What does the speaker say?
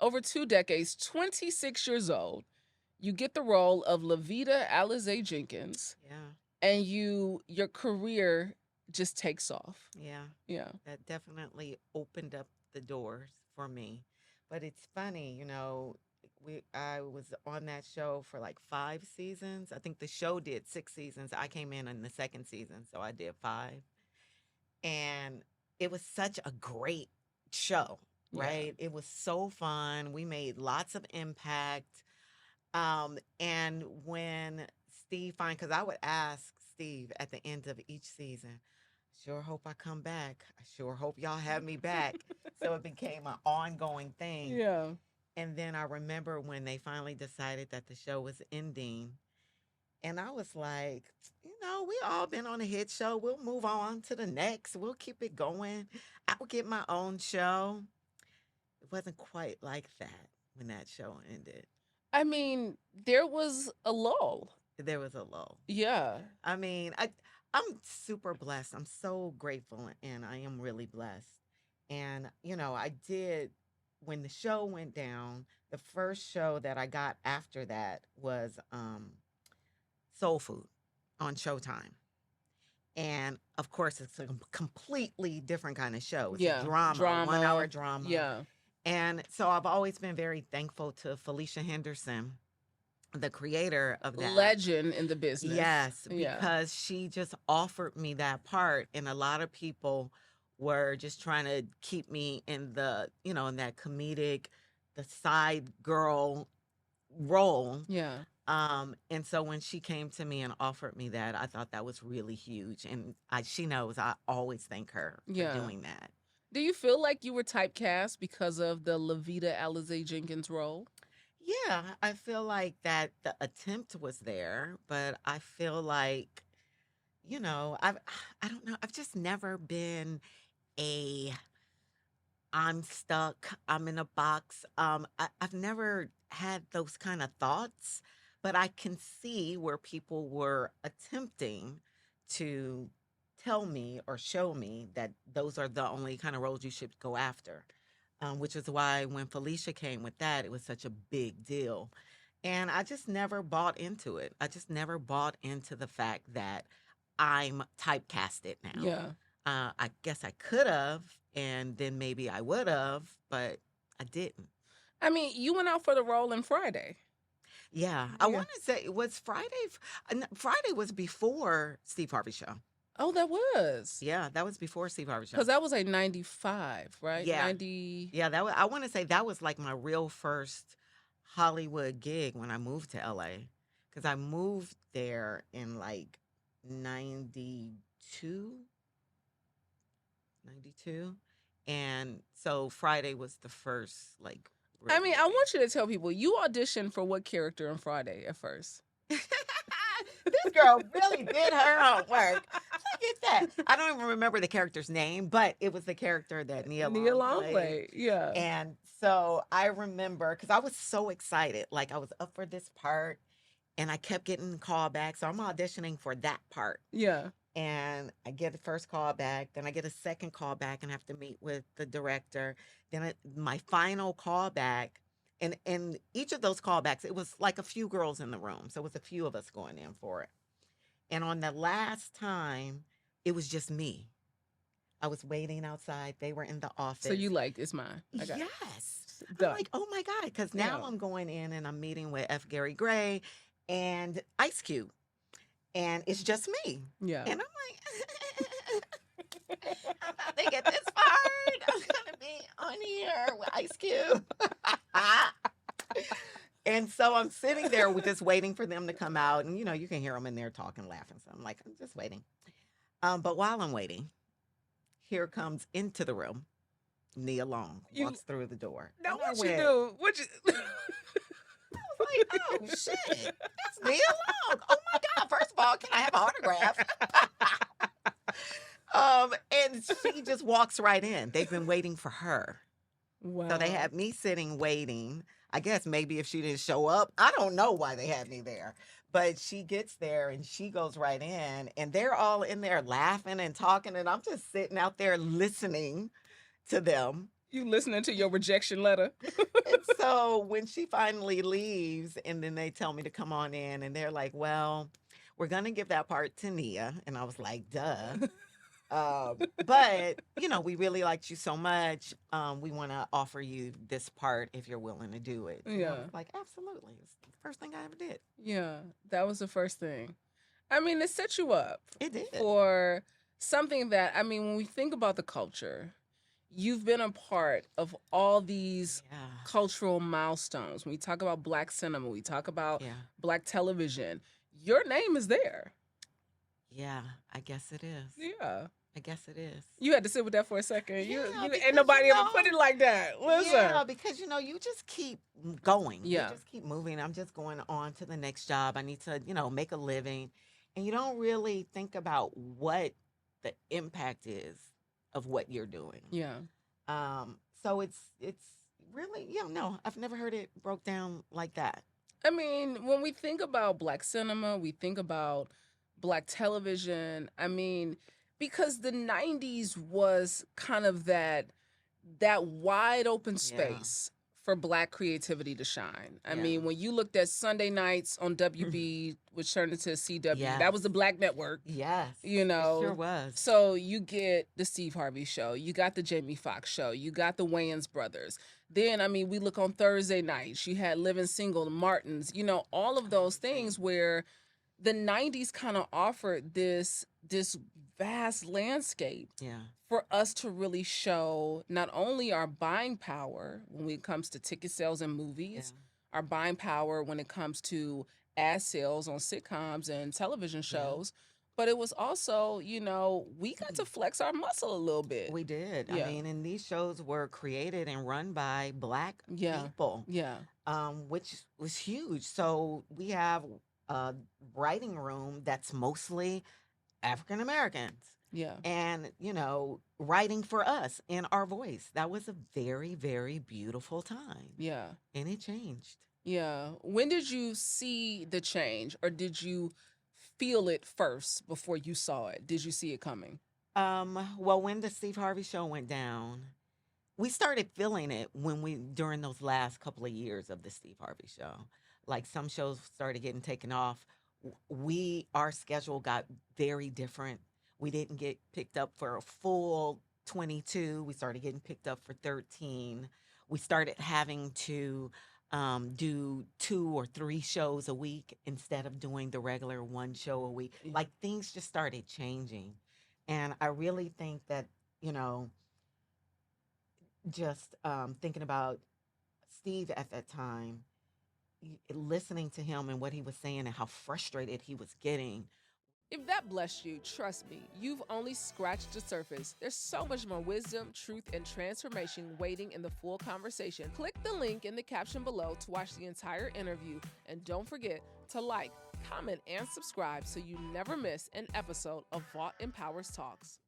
over 2 decades, 26 years old, you get the role of Levita Alizé Jenkins, Yeah. and your career just takes off. Yeah. Yeah. That definitely opened up the doors for me. But it's funny, I was on that show for like 5 seasons. I think the show did 6 seasons. I came in the second season, so I did 5. And it was such a great show, Yeah. right? It was so fun. We made lots of impact. And when Steve finally, because I would ask Steve at the end of each season, sure hope I come back. I sure hope y'all have me back. So it became an ongoing thing. Yeah. And then I remember when they finally decided that the show was ending. And I was like, we all been on a hit show. We'll move on to the next. We'll keep it going. I'll get my own show. It wasn't quite like that when that show ended. I mean, there was a lull. There was a lull. Yeah. I mean, I'm super blessed. I'm so grateful and I am really blessed. And I did when the show went down, the first show that I got after that was Soul Food on Showtime. And of course, it's a completely different kind of show. It's a Yeah. drama, 1 hour Drama. drama. Yeah. And so I've always been very thankful to Felicia Henderson, the creator of that. Legend in the business. Yes, Yeah. because she just offered me that part. And a lot of people were just trying to keep me in in that comedic, the side girl role. Yeah. And so when she came to me and offered me that, I thought that was really huge. And she knows I always thank her for Yeah. doing that. Do you feel like you were typecast because of the Levita Alizé Jenkins role? Yeah, I feel like that the attempt was there, but I feel like, I don't know, I've just never been a I'm stuck, I'm in a box. I've never had those kind of thoughts, but I can see where people were attempting to tell me or show me that those are the only kind of roles you should go after. Which is why when Felicia came with that, it was such a big deal. And I just never bought into it. I just never bought into the fact that I'm typecasted now. Yeah. I guess I could have, and then maybe I would have, but I didn't. I mean, you went out for the role in Friday. Yeah, I Yeah. want to say it was Friday. Friday was before Steve Harvey show. Oh, that was. Yeah, that was before Steve Harvey show. Because that was a 95, right? Yeah. 90. Yeah, I want to say that was like my real first Hollywood gig when I moved to LA. Because I moved there in like 92, 92. And so Friday was the first like real I mean, I gig. want you to tell people you auditioned for what character on Friday at first? This girl really did her homework. Look at that. I don't even remember the character's name, but it was the character that Nia Nia Long Long played. played. Yeah. And so I remember because I was so excited. Like I was up for this part and I kept getting callbacks. So I'm auditioning for that part. Yeah. And I get the first call back, then I get a second call back and have to meet with the director. Then my final call back, and each of those callbacks, it was like a few girls in the room, so it was a few of us going in for it. And on the last time, it was just me. I was waiting outside. They were in the office. So you like, it's mine. I got it. Yes. Done. I'm like, oh my God, because now Yeah. I'm going in and I'm meeting with F. Gary Gray and Ice Cube, and it's just me. Yeah. And I'm like, I'm about to get this part. I'm gonna be on here with Ice Cube. And so I'm sitting there with just waiting for them to come out, and you can hear them in there talking, laughing. So I'm like, I'm just waiting. But while I'm waiting, here comes into the room Nia Long walks through the door. Now And I what you went, do? What you? I was like, oh shit, that's Nia Long. Oh my God! First of all, can I have an autograph? And she just walks right in. They've been waiting for her. Wow. So they had me sitting waiting. I guess maybe if she didn't show up, I don't know why they had me there. But she gets there and she goes right in, and they're all in there laughing and talking, and I'm just sitting out there listening to them. You listening to your rejection letter? And so when she finally leaves, and then they tell me to come on in, and they're like, well, we're going to give that part to Nia. And I was like, duh. But we really liked you so much. We want to offer you this part if you're willing to do it. And I Yeah. was like, absolutely. It's the first thing I ever did. Yeah, that was the first thing. I mean, it set you up It did. for something that, I mean, when we think about the culture, you've been a part of all these Yeah. cultural milestones. When we talk about Black cinema, we talk about Yeah. Black television, your name is there. Yeah. I guess it is. Yeah. I guess it is. You had to sit with that for a second. Yeah, You because, ain't nobody ever put it like that. Listen. Yeah, because you just keep going. Yeah. You just keep moving. I'm just going on to the next job. I need to, make a living. And you don't really think about what the impact is of what you're doing. Yeah. So it's really, no, I've never heard it broke down like that. I mean, when we think about Black cinema, we think about Black television. I mean, because the 90s was kind of that wide open space for Black creativity to shine. I mean, when you looked at Sunday nights on WB, which turned into CW, that was the Black network. Yes. It sure was. So you get the Steve Harvey show, you got the Jamie Foxx show, you got the Wayans brothers. Then, I mean, we look on Thursday nights, you had Living Single, the Martins, all of those things where the 90s kind of offered this vast landscape for us to really show not only our buying power when it comes to ticket sales and movies, our buying power when it comes to ad sales on sitcoms and television shows, but it was also, we got to flex our muscle a little bit. We did. Yeah. I mean, and these shows were created and run by Black people. Yeah. Which was huge. So we have a writing room that's mostly African Americans. Yeah. And, writing for us in our voice. That was a very, very beautiful time. Yeah. And it changed. Yeah. When did you see the change, or did you feel it first before you saw it? Did you see it coming? Well, when the Steve Harvey show went down, we started feeling it during those last couple of years of the Steve Harvey show. Like some shows started getting taken off. Our schedule got very different. We didn't get picked up for a full 22. We started getting picked up for 13. We started having to do 2 or 3 shows a week instead of doing the regular 1 show a week. Like things just started changing. And I really think that, just thinking about Steve at that time, listening to him and what he was saying and how frustrated he was getting. If that blessed you, trust me, you've only scratched the surface. There's so much more wisdom, truth, and transformation waiting in the full conversation. Click the link in the caption below to watch the entire interview, and don't forget to like, comment, and subscribe so you never miss an episode of Vaughn Empowers Talks.